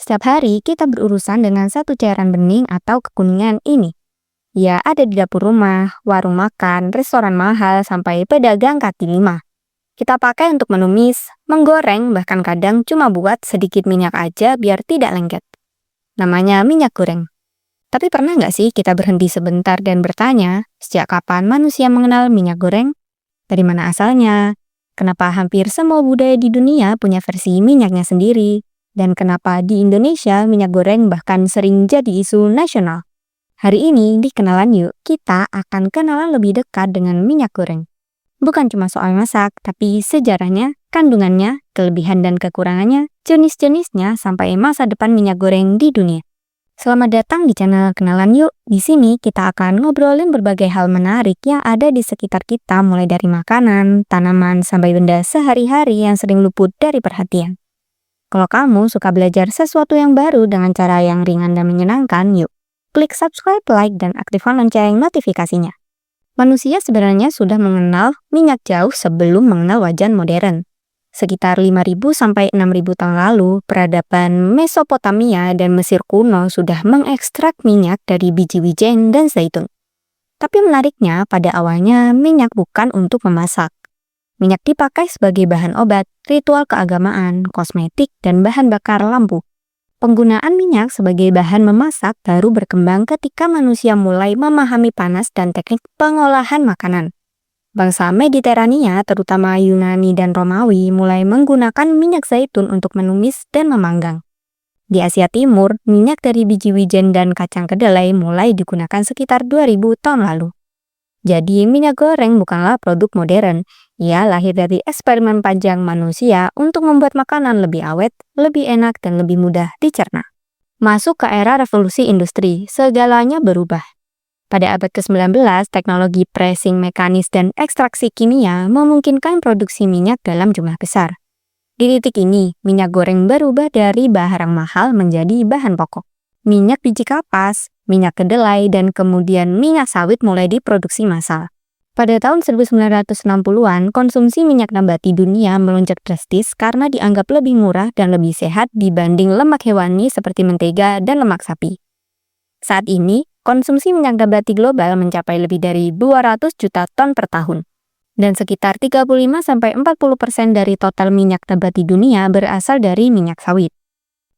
Setiap hari kita berurusan dengan satu cairan bening atau kekuningan ini. Ya, ada di dapur rumah, warung makan, restoran mahal, sampai pedagang kaki lima. Kita pakai untuk menumis, menggoreng, bahkan kadang cuma buat sedikit minyak aja biar tidak lengket. Namanya minyak goreng. Tapi pernah nggak sih kita berhenti sebentar dan bertanya, sejak kapan manusia mengenal minyak goreng? Dari mana asalnya? Kenapa hampir semua budaya di dunia punya versi minyaknya sendiri? Dan kenapa di Indonesia minyak goreng bahkan sering jadi isu nasional? Hari ini di Kenalan Yuk, kita akan kenalan lebih dekat dengan minyak goreng. Bukan cuma soal masak, tapi sejarahnya, kandungannya, kelebihan dan kekurangannya, jenis-jenisnya, sampai masa depan minyak goreng di dunia. Selamat datang di channel Kenalan Yuk. Di sini kita akan ngobrolin berbagai hal menarik yang ada di sekitar kita, mulai dari makanan, tanaman, sampai benda sehari-hari yang sering luput dari perhatian. Kalau kamu suka belajar sesuatu yang baru dengan cara yang ringan dan menyenangkan, yuk klik subscribe, like, dan aktifkan lonceng notifikasinya. Manusia sebenarnya sudah mengenal minyak jauh sebelum mengenal wajan modern. Sekitar 5.000 sampai 6.000 tahun lalu, peradaban Mesopotamia dan Mesir kuno sudah mengekstrak minyak dari biji wijen dan zaitun. Tapi menariknya, pada awalnya minyak bukan untuk memasak. Minyak dipakai sebagai bahan obat, ritual keagamaan, kosmetik, dan bahan bakar lampu. Penggunaan minyak sebagai bahan memasak baru berkembang ketika manusia mulai memahami panas dan teknik pengolahan makanan. Bangsa Mediterania, terutama Yunani dan Romawi, mulai menggunakan minyak zaitun untuk menumis dan memanggang. Di Asia Timur, minyak dari biji wijen dan kacang kedelai mulai digunakan sekitar 2000 tahun lalu. Jadi, minyak goreng bukanlah produk modern. Ia lahir dari eksperimen panjang manusia untuk membuat makanan lebih awet, lebih enak, dan lebih mudah dicerna. Masuk ke era revolusi industri, segalanya berubah. Pada abad ke-19, teknologi pressing mekanis dan ekstraksi kimia memungkinkan produksi minyak dalam jumlah besar. Di titik ini, minyak goreng berubah dari barang mahal menjadi bahan pokok. Minyak biji kapas, minyak kedelai, dan kemudian minyak sawit mulai diproduksi massal. Pada tahun 1960-an, konsumsi minyak nabati dunia melonjak drastis karena dianggap lebih murah dan lebih sehat dibanding lemak hewani seperti mentega dan lemak sapi. Saat ini, konsumsi minyak nabati global mencapai lebih dari 200 juta ton per tahun. Dan sekitar 35-40% dari total minyak nabati dunia berasal dari minyak sawit.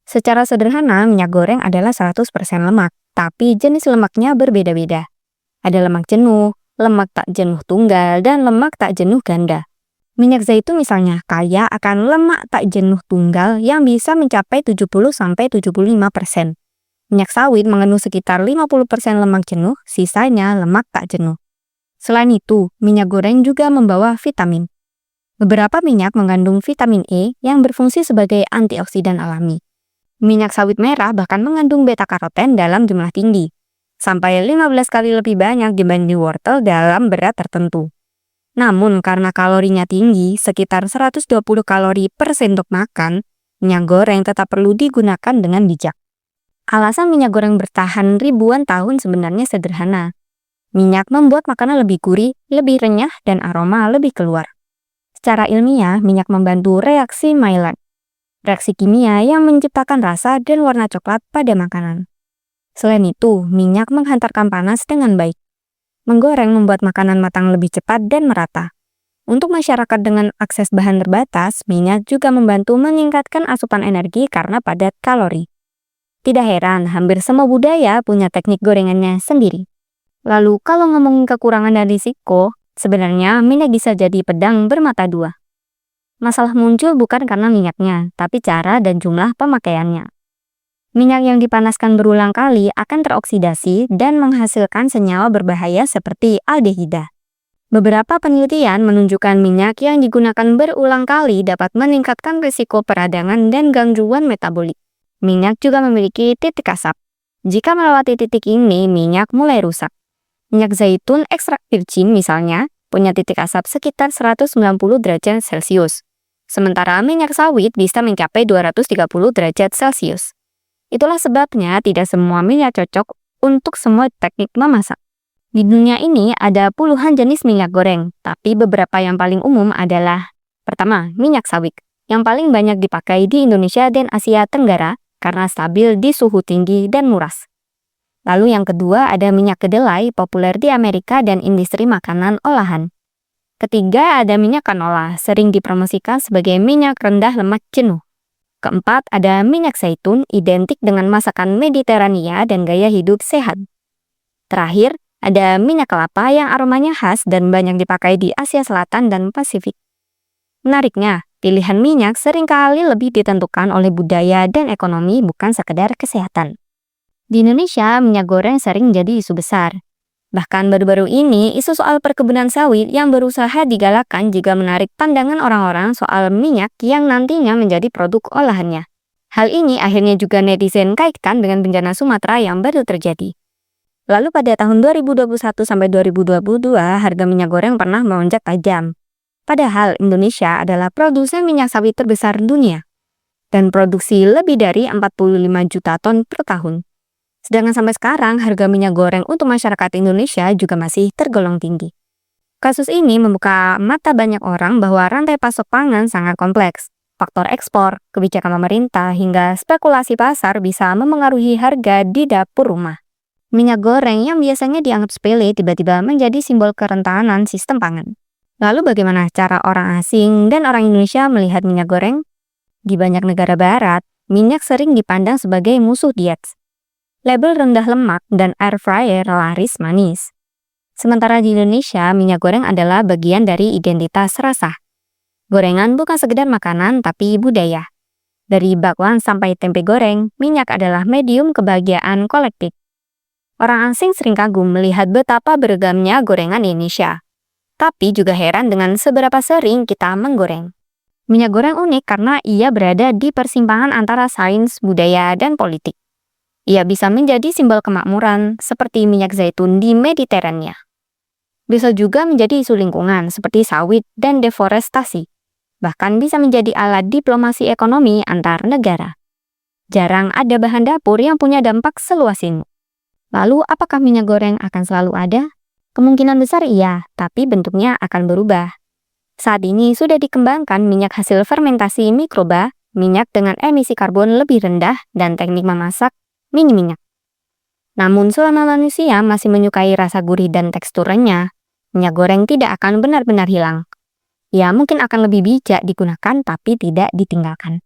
Secara sederhana, minyak goreng adalah 100% lemak, tapi jenis lemaknya berbeda-beda. Ada lemak jenuh, lemak tak jenuh tunggal, dan lemak tak jenuh ganda. Minyak zaitun misalnya kaya akan lemak tak jenuh tunggal yang bisa mencapai 70-75%. Minyak sawit mengandung sekitar 50% lemak jenuh, sisanya lemak tak jenuh. Selain itu, minyak goreng juga membawa vitamin. Beberapa minyak mengandung vitamin E yang berfungsi sebagai antioksidan alami. Minyak sawit merah bahkan mengandung beta-karoten dalam jumlah tinggi, sampai 15 kali lebih banyak dibanding wortel dalam berat tertentu. Namun karena kalorinya tinggi, sekitar 120 kalori per sendok makan, minyak goreng tetap perlu digunakan dengan bijak. Alasan minyak goreng bertahan ribuan tahun sebenarnya sederhana. Minyak membuat makanan lebih gurih, lebih renyah, dan aroma lebih keluar. Secara ilmiah, minyak membantu reaksi Maillard, reaksi kimia yang menciptakan rasa dan warna coklat pada makanan. Selain itu, minyak menghantarkan panas dengan baik. Menggoreng membuat makanan matang lebih cepat dan merata. Untuk masyarakat dengan akses bahan terbatas, minyak juga membantu meningkatkan asupan energi karena padat kalori. Tidak heran, hampir semua budaya punya teknik gorengannya sendiri. Lalu kalau ngomongin kekurangan dan risiko, sebenarnya minyak bisa jadi pedang bermata dua. Masalah muncul bukan karena minyaknya, tapi cara dan jumlah pemakaiannya. Minyak yang dipanaskan berulang kali akan teroksidasi dan menghasilkan senyawa berbahaya seperti aldehida. Beberapa penelitian menunjukkan minyak yang digunakan berulang kali dapat meningkatkan risiko peradangan dan gangguan metabolik. Minyak juga memiliki titik asap. Jika melewati titik ini, minyak mulai rusak. Minyak zaitun ekstrak virgin misalnya, punya titik asap sekitar 190 derajat Celcius. Sementara minyak sawit bisa mencapai 230 derajat Celcius. Itulah sebabnya tidak semua minyak cocok untuk semua teknik memasak. Di dunia ini ada puluhan jenis minyak goreng, tapi beberapa yang paling umum adalah: pertama, minyak sawit, yang paling banyak dipakai di Indonesia dan Asia Tenggara, karena stabil di suhu tinggi dan muras. Lalu yang kedua ada minyak kedelai, populer di Amerika dan industri makanan olahan. Ketiga ada minyak canola, sering dipromosikan sebagai minyak rendah lemak jenuh. Keempat ada minyak zaitun, identik dengan masakan Mediterania dan gaya hidup sehat. Terakhir, ada minyak kelapa yang aromanya khas dan banyak dipakai di Asia Selatan dan Pasifik. Menariknya, pilihan minyak seringkali lebih ditentukan oleh budaya dan ekonomi, bukan sekedar kesehatan. Di Indonesia, minyak goreng sering jadi isu besar. Bahkan baru-baru ini, isu soal perkebunan sawit yang berusaha digalakkan juga menarik pandangan orang-orang soal minyak yang nantinya menjadi produk olahannya. Hal ini akhirnya juga netizen kaitkan dengan bencana Sumatera yang baru terjadi. Lalu pada tahun 2021 sampai 2022, harga minyak goreng pernah melonjak tajam. Padahal Indonesia adalah produsen minyak sawit terbesar dunia dan produksi lebih dari 45 juta ton per tahun. Sedangkan sampai sekarang, harga minyak goreng untuk masyarakat Indonesia juga masih tergolong tinggi. Kasus ini membuka mata banyak orang bahwa rantai pasok pangan sangat kompleks. Faktor ekspor, kebijakan pemerintah, hingga spekulasi pasar bisa memengaruhi harga di dapur rumah. Minyak goreng yang biasanya dianggap sepele tiba-tiba menjadi simbol kerentanan sistem pangan. Lalu bagaimana cara orang asing dan orang Indonesia melihat minyak goreng? Di banyak negara barat, minyak sering dipandang sebagai musuh diet. Label rendah lemak dan air fryer laris manis. Sementara di Indonesia, minyak goreng adalah bagian dari identitas rasa. Gorengan bukan sekedar makanan, tapi budaya. Dari bakwan sampai tempe goreng, minyak adalah medium kebahagiaan kolektif. Orang asing sering kagum melihat betapa beregamnya gorengan di Indonesia. Tapi juga heran dengan seberapa sering kita menggoreng. Minyak goreng unik karena ia berada di persimpangan antara sains, budaya, dan politik. Ia bisa menjadi simbol kemakmuran seperti minyak zaitun di Mediterania. Bisa juga menjadi isu lingkungan seperti sawit dan deforestasi. Bahkan bisa menjadi alat diplomasi ekonomi antar negara. Jarang ada bahan dapur yang punya dampak seluas ini. Lalu apakah minyak goreng akan selalu ada? Kemungkinan besar iya, tapi bentuknya akan berubah. Saat ini sudah dikembangkan minyak hasil fermentasi mikroba, minyak dengan emisi karbon lebih rendah, dan teknik memasak mini minyak. Namun selama manusia masih menyukai rasa gurih dan teksturnya, minyak goreng tidak akan benar-benar hilang. Ya mungkin akan lebih bijak digunakan tapi tidak ditinggalkan.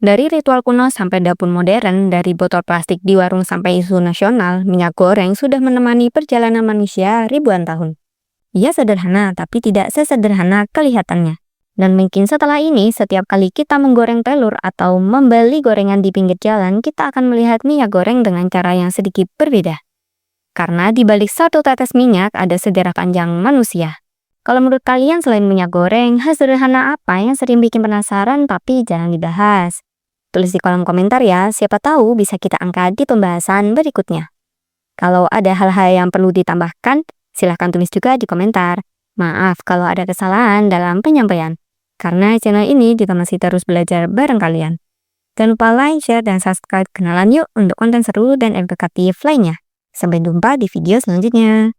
Dari ritual kuno sampai dapur modern, dari botol plastik di warung sampai isu nasional, minyak goreng sudah menemani perjalanan manusia ribuan tahun. Ia sederhana tapi tidak sesederhana kelihatannya. Dan mungkin setelah ini, setiap kali kita menggoreng telur atau membeli gorengan di pinggir jalan, kita akan melihat minyak goreng dengan cara yang sedikit berbeda. Karena di balik satu tetes minyak ada sejarah panjang manusia. Kalau menurut kalian selain minyak goreng, hal sederhana apa yang sering bikin penasaran tapi jarang dibahas? Tulis di kolom komentar ya, siapa tahu bisa kita angkat di pembahasan berikutnya. Kalau ada hal-hal yang perlu ditambahkan, silahkan tulis juga di komentar. Maaf kalau ada kesalahan dalam penyampaian. Karena channel ini juga masih terus belajar bareng kalian. Jangan lupa like, share, dan subscribe. Kenalan yuk untuk konten seru dan edukatif lainnya. Sampai jumpa di video selanjutnya.